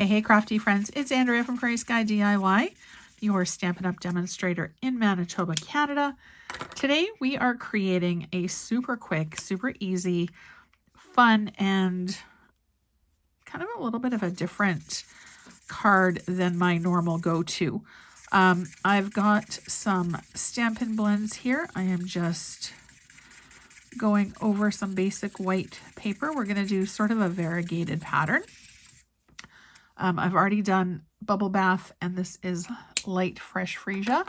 Hey, crafty friends, it's Andrea from Gray Sky DIY, your Stampin' Up! Demonstrator in Manitoba, Canada. Today we are creating a super quick, super easy, fun, and kind of a little bit of a different card than my normal go-to. I've got some Stampin' Blends here. I am just going over some basic white paper. We're going to do sort of a variegated pattern. I've already done Bubble Bath, and this is Light Fresh Freesia.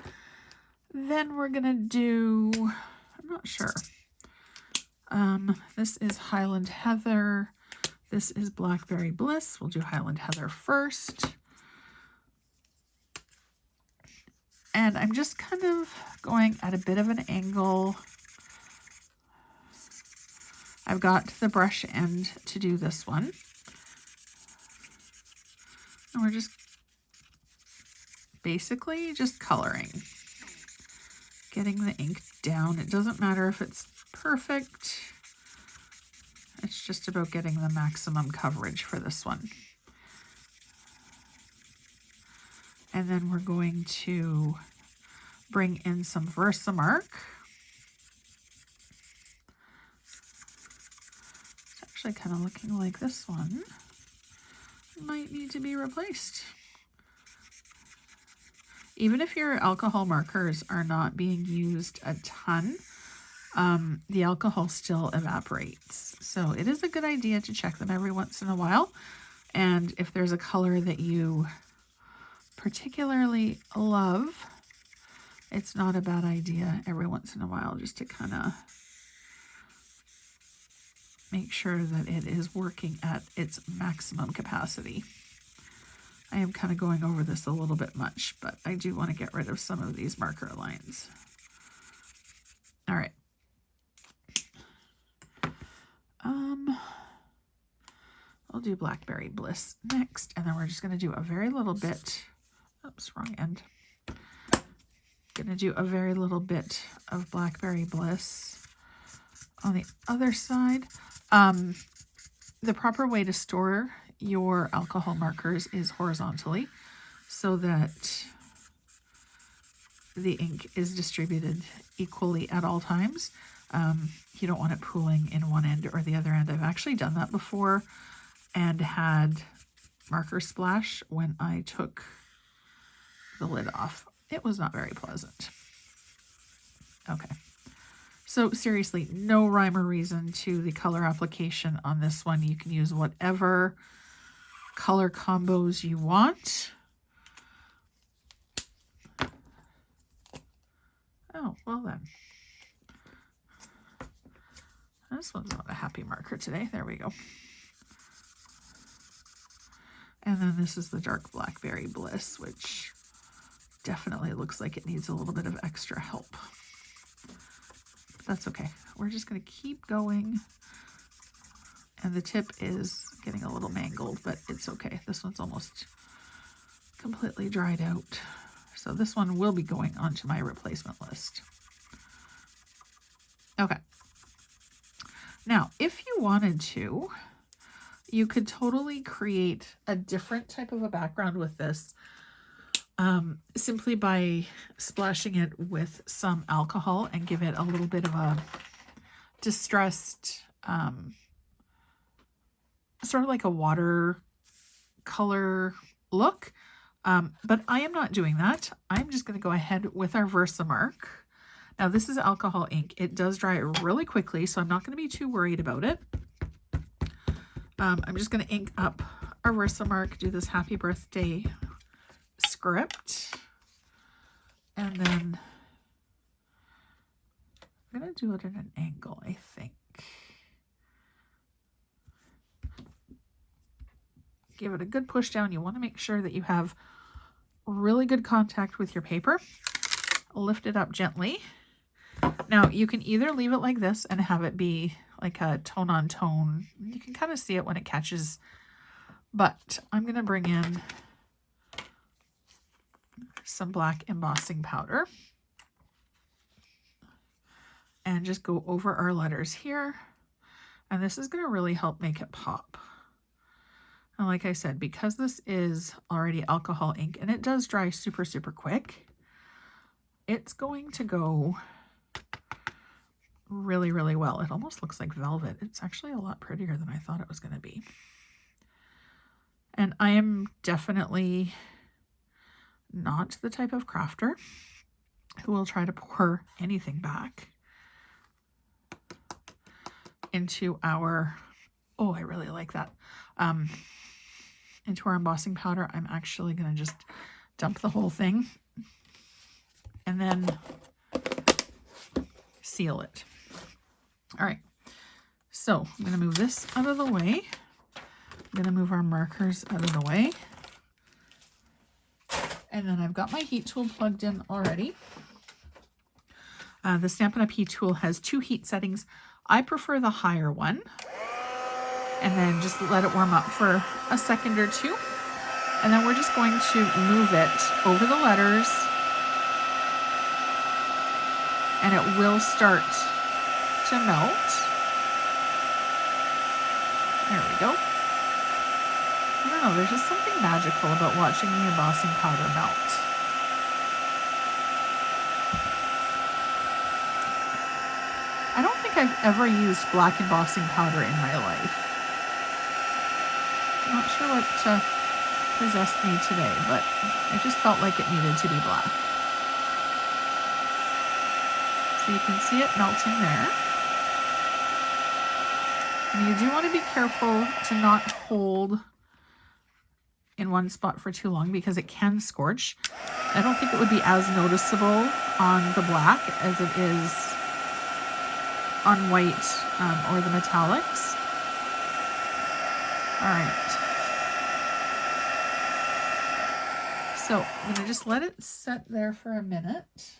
Then we're going to do, I'm not sure. This is Highland Heather. This is Blackberry Bliss. We'll do Highland Heather first. And I'm just kind of going at a bit of an angle. I've got the brush end to do this one. And we're just basically just coloring, getting the ink down. It doesn't matter if it's perfect. It's just about getting the maximum coverage for this one. And then we're going to bring in some Versamark. It's actually kind of looking like this one might need to be replaced. Even if your alcohol markers are not being used a ton, the alcohol still evaporates. So it is a good idea to check them every once in a while. And if there's a color that you particularly love, it's not a bad idea every once in a while just to kind of make sure that it is working at its maximum capacity. I am kind of going over this a little bit much, but I do want to get rid of some of these marker lines. All right. I'll do Blackberry Bliss next, and then we're just going to do a very little bit, oops, wrong end. Going to do a very little bit of Blackberry Bliss on the other side. The proper way to store your alcohol markers is horizontally so that the ink is distributed equally at all times. You don't want it pooling in one end or the other end. I've actually done that before and had marker splash when I took the lid off. It was not very pleasant. Okay. So seriously, no rhyme or reason to the color application on this one. You can use whatever color combos you want. Oh, well then. This one's not a happy marker today. There we go. And then this is the dark Blackberry Bliss, which definitely looks like it needs a little bit of extra help. But that's okay. We're just going to keep going. And the tip is getting a little mangled, but it's okay. This one's almost completely dried out. So this one will be going onto my replacement list. Okay. Now, if you wanted to, you could totally create a different type of a background with this simply by splashing it with some alcohol and give it a little bit of a distressed, sort of like a watercolor look. But I am not doing that. I'm just going to go ahead with our Versamark. Now, this is alcohol ink. It does dry really quickly, so I'm not going to be too worried about it. I'm just going to ink up our Versamark, do this happy birthday script, and then I'm going to do it at an angle, I think. Give it a good push down. You want to make sure that you have really good contact with your paper. Lift it up gently. Now, you can either leave it like this and have it be like a tone on tone. You can kind of see it when it catches, but I'm going to bring in some black embossing powder and just go over our letters here. And this is going to really help make it pop. And like I said, because this is already alcohol ink and it does dry super, super quick, it's going to go really, really well. It almost looks like velvet. It's actually a lot prettier than I thought it was going to be. And I am definitely not the type of crafter who will try to pour anything back into our, oh, I really like that, into our embossing powder. I'm actually going to just dump the whole thing and then seal it. All right, so I'm going to move this out of the way. I'm going to move our markers out of the way. And then I've got my heat tool plugged in already. The Stampin' Up! Heat tool has 2 heat settings. I prefer the higher one. And then just let it warm up for a second or two. And then we're just going to move it over the letters. And it will start to melt. There we go. I don't know, there's just something magical about watching the embossing powder melt. I don't think I've ever used black embossing powder in my life. I'm not sure what possessed me today, but I just felt like it needed to be black. So you can see it melting there. And you do want to be careful to not hold in one spot for too long because it can scorch. I don't think it would be as noticeable on the black as it is on white or the metallics. All right. So I'm going to just let it set there for a minute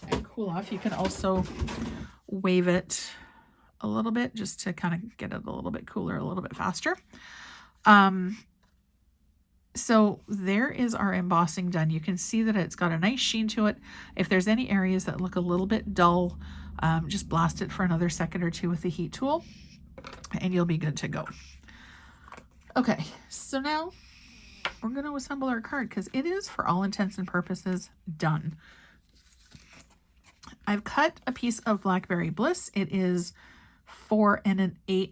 and cool off. You can also wave it a little bit just to kind of get it a little bit cooler, a little bit faster. So there is our embossing done. You can see that it's got a nice sheen to it. If there's any areas that look a little bit dull, just blast it for another second or two with the heat tool and you'll be good to go. Okay, so now we're going to assemble our card because it is, for all intents and purposes, done. I've cut a piece of Blackberry Bliss. It is 4 1/8.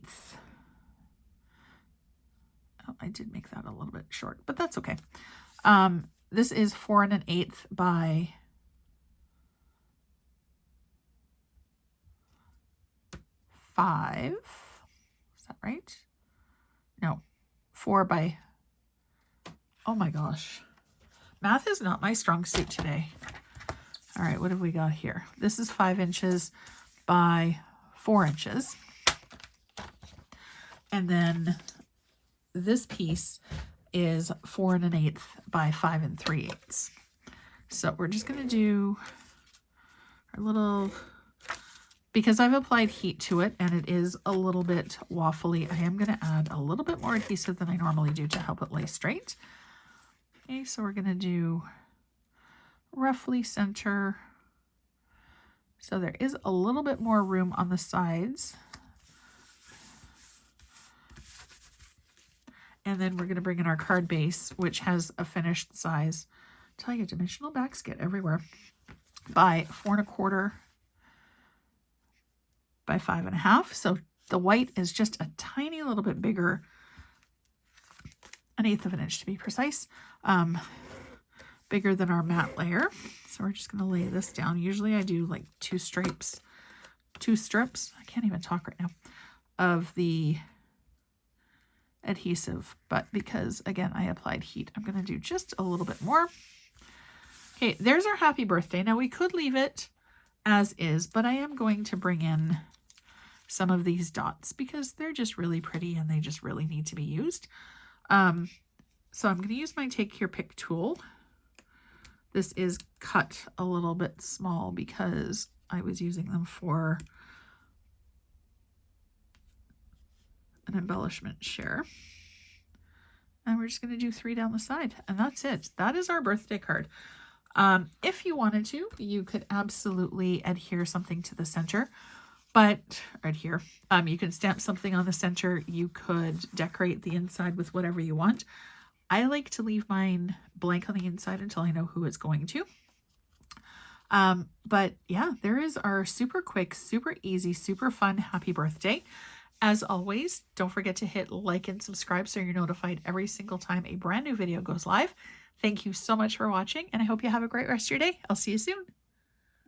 Oh, I did make that a little bit short, but that's okay. This is 4 1/8 by 5. Is that right? No, 4 by, oh my gosh. Math is not my strong suit today. All right, what have we got here? This is 5 inches by 4 inches. And then this piece is 4 1/8 by 5 3/8. So we're just going to do our little, because I've applied heat to it and it is a little bit waffly, I am going to add a little bit more adhesive than I normally do to help it lay straight. Okay, so we're going to do roughly center. So there is a little bit more room on the sides. And then we're going to bring in our card base, which has a finished size. Tell you, dimensional backs get everywhere. By 4 1/4 by 5 1/2. So the white is just a tiny little bit bigger, 1/8 of an inch to be precise, bigger than our matte layer. So we're just going to lay this down. Usually I do like 2 strips, I can't even talk right now, of the adhesive, but because again I applied heat, I'm going to do just a little bit more. Okay, there's our happy birthday. Now we could leave it as is, but I am going to bring in some of these dots because they're just really pretty and they just really need to be used. So I'm going to use my Take Your Pick tool. This is cut a little bit small because I was using them for an embellishment share. And we're just going to do 3 down the side, and that's it. That is our birthday card. If you wanted to, you could absolutely adhere something to the center, But right here, you can stamp something on the center. You could decorate the inside with whatever you want. I like to leave mine blank on the inside until I know who it's going to. But yeah, there is our super quick, super easy, super fun happy birthday. As always, don't forget to hit like and subscribe so you're notified every single time a brand new video goes live. Thank you so much for watching, and I hope you have a great rest of your day. I'll see you soon.